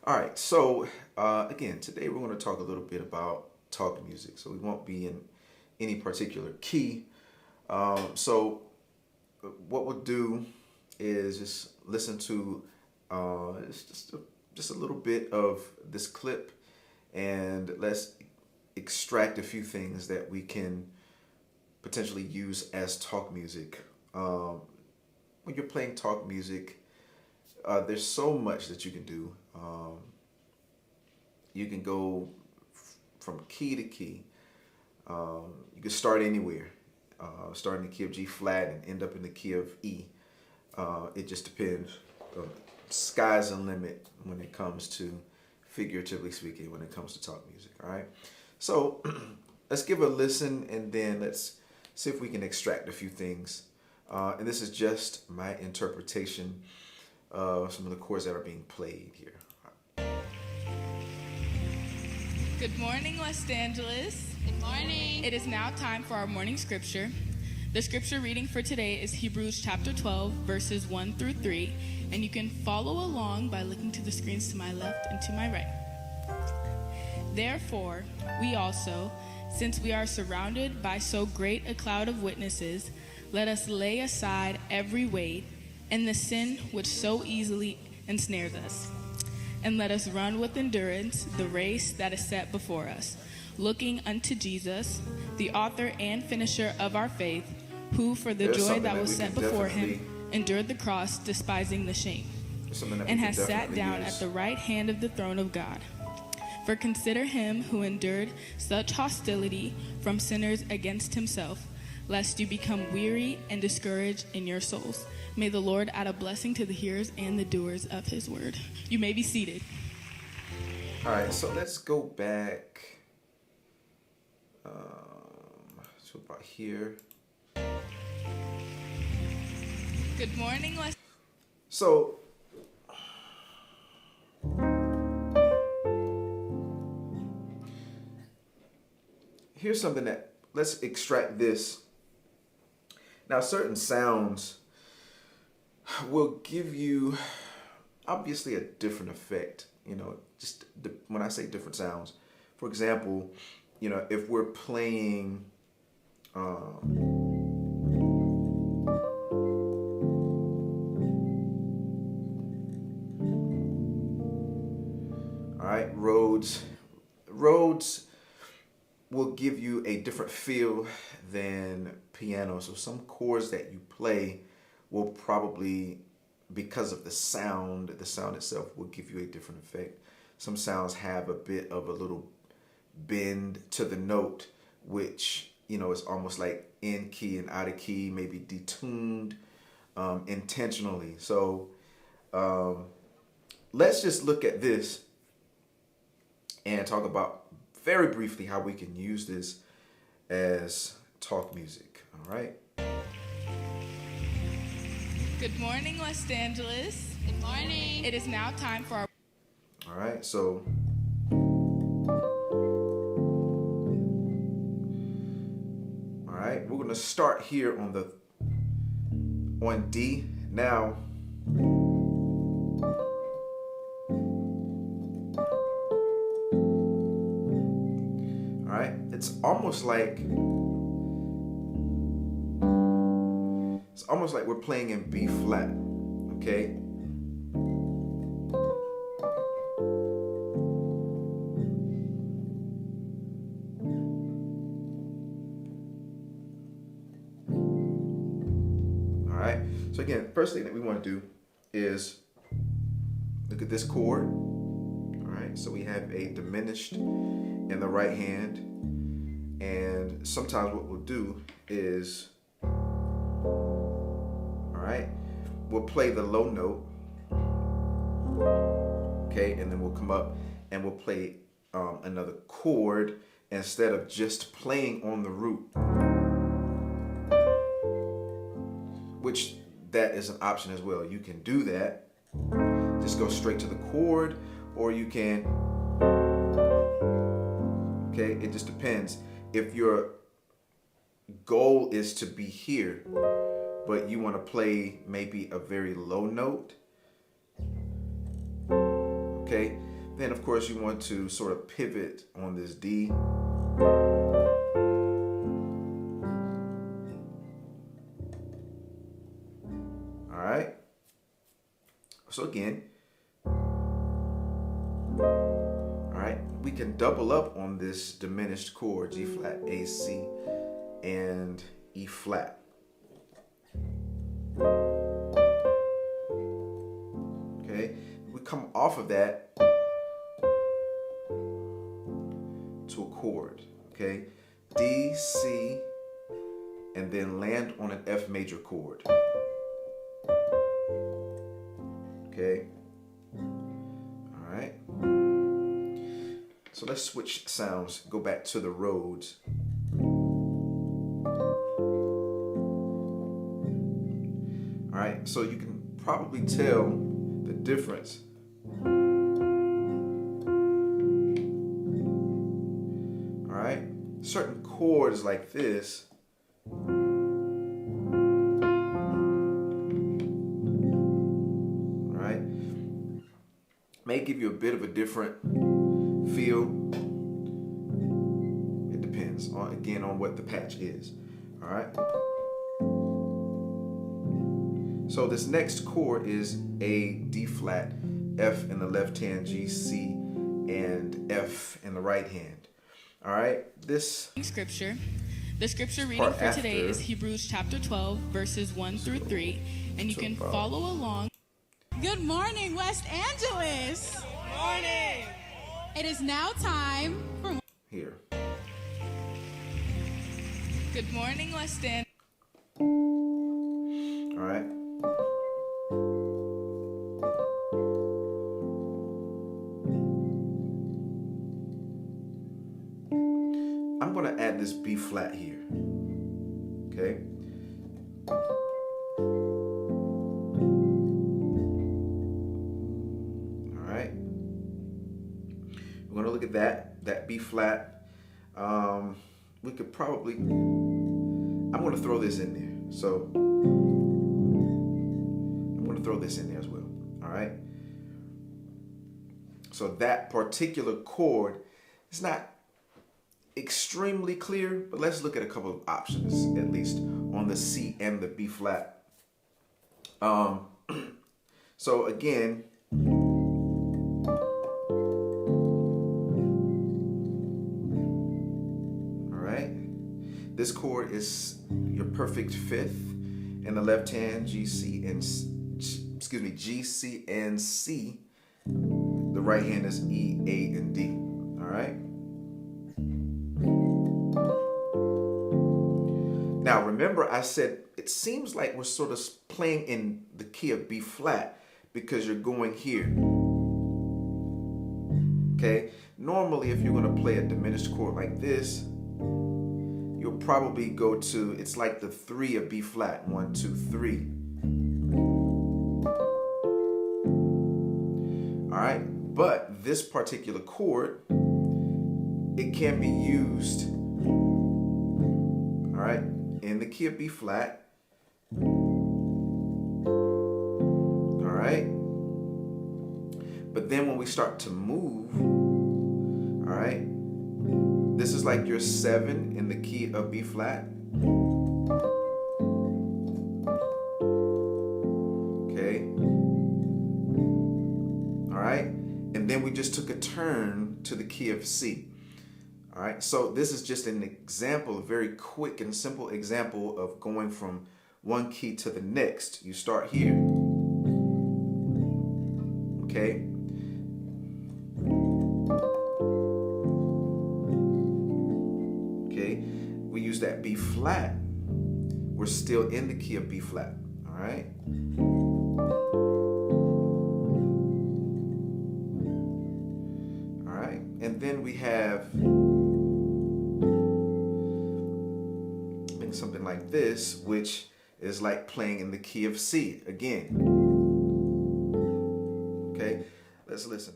All right, so again, today we're going to talk a little bit about talk music. So we won't be in any particular key. So what we'll do is just listen to just a little bit of this clip, and let's extract a few things that we can potentially use as talk music. When you're playing talk music, there's so much that you can do. You can go from key to key. You can start anywhere. Start in the key of G flat and end up in the key of E. It just depends. Sky's the limit when it comes to, figuratively speaking, when it comes to talk music. All right. So let's give a listen, and then let's see if we can extract a few things. And this is just my interpretation of some of the chords that are being played here. Good morning, Los Angeles. Good morning. It is now time for our morning scripture. The scripture reading for today is Hebrews chapter 12, verses 1 through 3, and you can follow along by looking to the screens to my left and to my right. Therefore, we also, since we are surrounded by so great a cloud of witnesses, let us lay aside every weight and the sin which so easily ensnares us. And let us run with endurance the race that is set before us, looking unto Jesus, the author and finisher of our faith, who for the joy that was set before him endured the cross, despising the shame, and has sat down at the right hand of the throne of God. For consider him who endured such hostility from sinners against himself, lest you become weary and discouraged in your souls. May the Lord add a blessing to the hearers and the doers of his word. You may be seated. All right, so let's go back to about here. Good morning, So here's something that, let's extract this. Now, certain sounds will give you obviously a different effect. When I say different sounds, for example, if we're playing all right, Rhodes will give you a different feel than piano. So some chords that you play will probably, because of the sound itself will give you a different effect. Some sounds have a bit of a little bend to the note, which, is almost like in key and out of key, maybe detuned intentionally. So let's just look at this and talk about very briefly how we can use this as talk music. All right. Good morning, Los Angeles. Good morning. It is now time for our... All right, so we're going to start here on D. Now, all right, it's almost like we're playing in B flat, okay? So again, first thing that we want to do is look at this chord. All right, so we have a diminished in the right hand, and sometimes what we'll do is, all right, we'll play the low note, okay, and then we'll come up and we'll play another chord instead of just playing on the root, which that is an option as well. You can do that. Just go straight to the chord, or you can, okay, it just depends. If your goal is to be here, but you want to play maybe a very low note, okay, Then of course you want to sort of pivot on this D. All right. So again, all right, we can double up on this diminished chord, G flat, A, C, and E flat. Okay, we come off of that to a chord, okay? D, C, and then land on an F major chord. Okay, all right. So let's switch sounds, go back to the Rhodes. All right, so you can probably tell the difference. All right, certain chords like this may give you a bit of a different feel. It depends on, again, on what the patch is. All right. So this next chord is A, D flat, F in the left hand, G, C, and F in the right hand. All right. This scripture. The scripture reading for today is Hebrews chapter 12, verses 1 through 3, and you can follow along. Good morning, West Angeles. Good morning. It is now time for here. Good morning, West End. All right. I'm going to add this B flat here. Okay. We're going to look at that B flat. We could probably, I'm going to throw this in there. So I'm going to throw this in there as well. All right. So that particular chord is not extremely clear, but let's look at a couple of options, at least on the C and the B flat. So again, this chord is your perfect fifth in the left hand, G, C, and G, C, and C. The right hand is E, A, and D. All right. Now remember, I said it seems like we're sort of playing in the key of B flat because you're going here. Okay. Normally, if you're going to play a diminished chord like this, you'll probably go to, it's like the 3 of B flat, 1, 2, 3. All right, but this particular chord, it can be used, all right, in the key of B flat. All right, but then when we start to move, all right, this is like your 7 in the key of B flat. Okay. All right. And then we just took a turn to the key of C. All right. So this is just an example, a very quick and simple example of going from one key to the next. You start here. Okay. We use that B flat. We're still in the key of B flat. All right. All right. And then we have something like this, which is like playing in the key of C again. Okay. Let's listen.